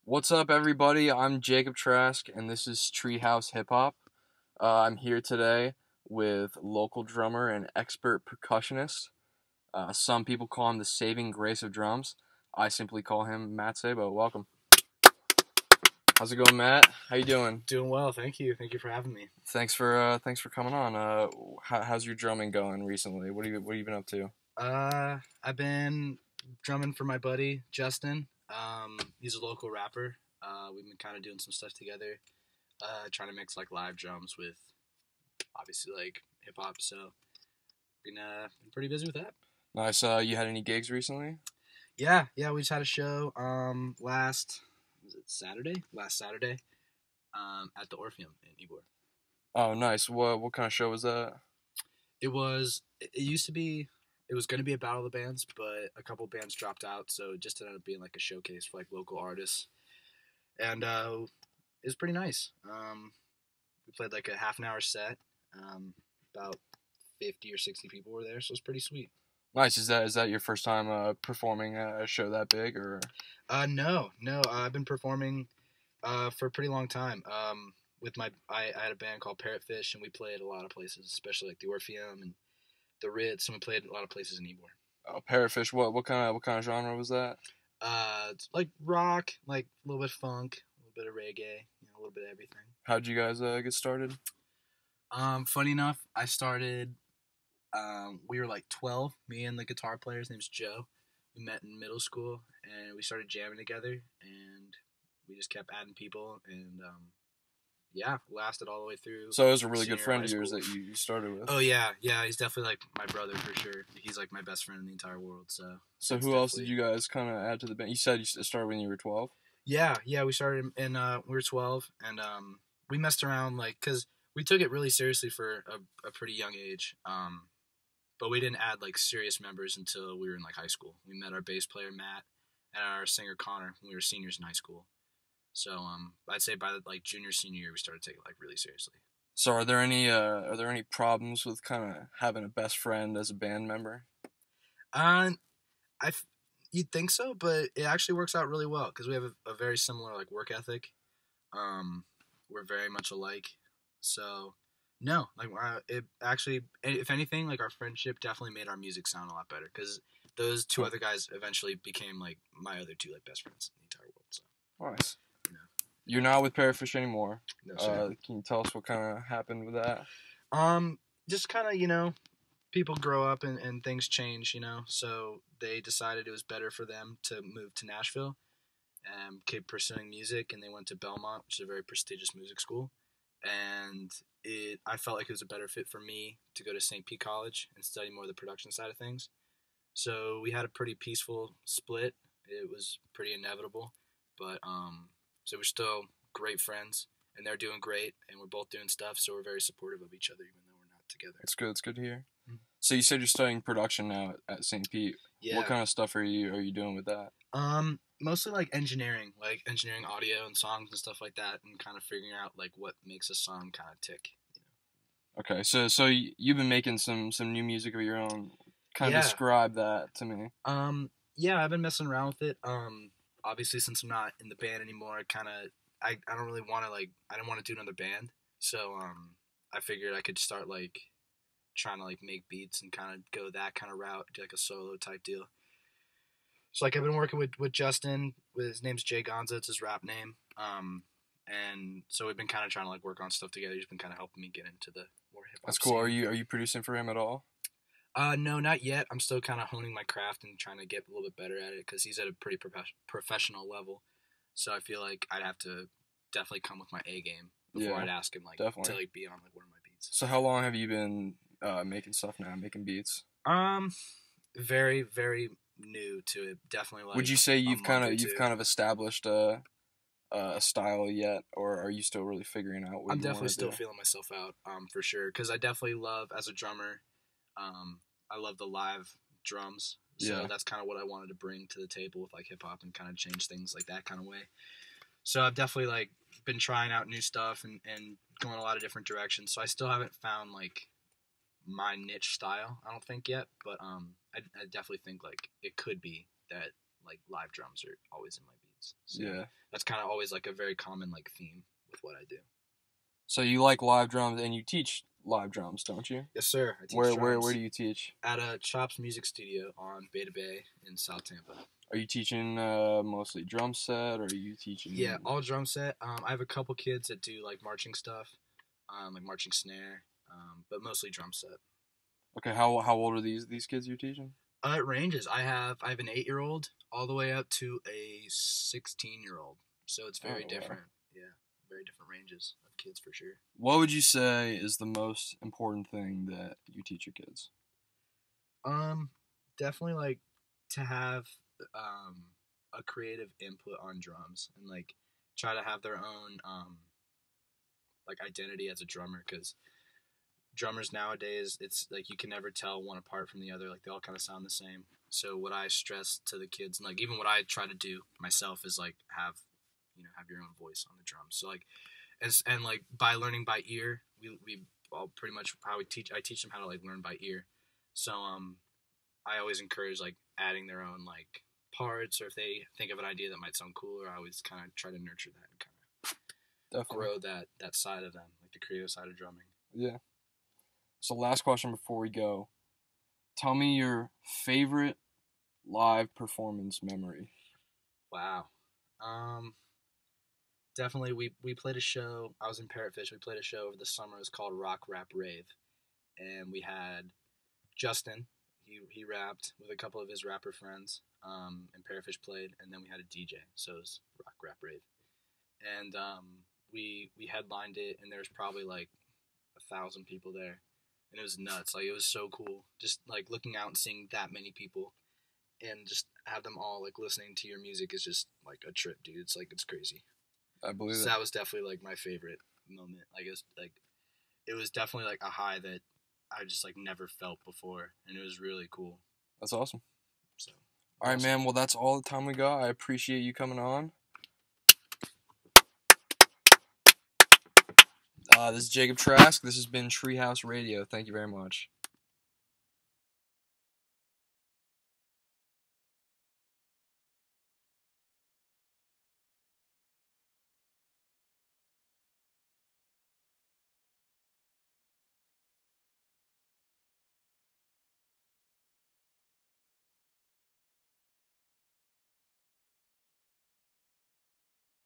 What's up, everybody? I'm Jacob Trask, and this is Treehouse Hip Hop. I'm here today with local drummer and expert percussionist. Some people call him the saving grace of drums. I simply call him Matt Sabo. Welcome. How's it going, Matt? How you doing? Doing well, thank you. Thank you for having me. Thanks for coming on. How's your drumming going recently? What have you been up to? I've been drumming for my buddy Justin. He's a local rapper. We've been kind of doing some stuff together. Trying to mix like live drums with obviously like hip hop. So been pretty busy with that. Nice. You had any gigs recently? Yeah. We just had a show. Last was it Saturday? Last Saturday. At the Orpheum in Ybor. Oh, nice. What kind of show was that? It was. It used to be. It was going to be a battle of the bands, but a couple bands dropped out, so it just ended up being like a showcase for like local artists, and it was pretty nice. We played like a half an hour set. About 50 or 60 people were there, so it was pretty sweet. Nice. Is that your first time performing at a show that big, or? No. I've been performing for a pretty long time. With I had a band called Parrotfish, and we played a lot of places, especially like the Orpheum and the Ritz, and we played a lot of places in Ybor. Oh, Parrotfish. What kind of genre was that? It's like rock, like a little bit of funk, a little bit of reggae, a little bit of everything. How'd you guys get started? Funny enough, I started. We were like 12. Me and the guitar player, his name's Joe. We met in middle school, and we started jamming together, and we just kept adding people, and lasted all the way through. So it was a really good senior friend high of yours school. that you started with. Oh yeah, he's definitely like my brother for sure. He's like my best friend in the entire world. So it's who else did definitely- you guys kind of add to the band? You said you started when you were 12. Yeah, we started in we were 12, and we messed around like because we took it really seriously for a pretty young age. But we didn't add like serious members until we were in like high school. We met our bass player Matt and our singer Connor when we were seniors in high school. So I'd say by like junior senior year we started taking it like really seriously. So are there any problems with kind of having a best friend as a band member? Uh, I you'd think so, but it actually works out really well because we have a very similar like work ethic. We're very much alike, so no, like it actually, if anything, like our friendship definitely made our music sound a lot better because those two other guys eventually became like my other two like best friends in the entire world. So Nice. you know, You're not with Parrotfish anymore. no sir. Can you tell us what kind of happened with that? Just kind of people grow up and things change, so they decided it was better for them to move to Nashville and keep pursuing music, and they went to Belmont, which is a very prestigious music school. And I felt like it was a better fit for me to go to St. Pete College and study more of the production side of things. So we had a pretty peaceful split. It was pretty inevitable, but so we're still great friends, and they're doing great, and we're both doing stuff. So we're very supportive of each other, even though we're not together. It's good. It's good to hear. Mhm. So you said you're studying production now at St. Pete. Yeah. What kind of stuff are you doing with that? Mostly like engineering audio and songs and stuff like that, and kind of figuring out like what makes a song kind of tick. Okay, so you've been making some new music of your own. Kind of Yeah. describe that to me. Yeah, I've been messing around with it. Obviously since I'm not in the band anymore, I don't really want to I didn't want to do another band, so I figured I could start like trying to like make beats and kind of go that kind of route, do like a solo type deal. So like I've been working with Justin, with his name's Jay Gonza, it's his rap name. And so we've been kind of trying to like work on stuff together. He's been kind of helping me get into the more hip hop. That's cool. Are you producing for him at all? No, not yet. I'm still kind of honing my craft and trying to get a little bit better at it because he's at a pretty professional level. So I feel like I'd have to definitely come with my A game before Yeah, I'd ask him definitely. to like be on like one of my beats. So how long have you been making stuff now, making beats? Very very new to it. Definitely like. Would you say you've kind two. of established a style yet, or are you still really figuring out what I'm you definitely wanna still do? feeling myself out. For sure, because I definitely love as a drummer. I love the live drums. So Yeah. that's kind of what I wanted to bring to the table with like hip hop and kind of change things like that kind of way. So I've definitely like been trying out new stuff and going a lot of different directions. So I still haven't found like my niche style, I don't think yet, but I definitely think like it could be that like live drums are always in my beats. kids. So Yeah. that's kind of always like a very common like theme with what I do. So you like live drums and you teach live drums, don't you? Yes, sir. I teach Where drums do you teach? at a Chops Music Studio on Beta Bay in South Tampa. Are you teaching mostly drum set, or are you teaching? Yeah, all drum set. I have a couple kids that do like marching stuff, like marching snare, but mostly drum set. Okay, how old are these kids you're teaching? It ranges. I have an 8-year-old all the way up to a 16-year-old. So it's very different. Yeah, very different ranges of kids for sure. What would you say is the most important thing that you teach your kids? Definitely like to have a creative input on drums and like try to have their own like identity as a drummer, because drummers nowadays, it's like you can never tell one apart from the other. Like they all kind of sound the same. So what I stress to the kids, and like even what I try to do myself, is like have your own voice on the drums. So like and like by learning by ear, we all pretty much how I teach them how to like learn by ear. So I always encourage like adding their own like parts, or if they think of an idea that might sound cooler, I always kind of try to nurture that and kind of grow that side of them, like the creative side of drumming. Yeah. So last question before we go. Tell me your favorite live performance memory. Wow. Definitely we played a show. I was in Parrotfish. We played a show over the summer. It was called Rock Rap Rave. And we had Justin. He rapped with a couple of his rapper friends. And Parrotfish played, and then we had a DJ. So it was Rock Rap Rave. And we headlined it, and there was probably like 1,000 people there. And it was nuts. Like it was so cool. Just like looking out and seeing that many people, and just have them all like listening to your music is just like a trip, dude. It's crazy. I believe that was definitely like my favorite moment. Like it was definitely like a high that I just like never felt before, and it was really cool. That's awesome. So, all right, man. Well, that's all the time we got. I appreciate you coming on. This is Jacob Trask. This has been Treehouse Radio. Thank you very much.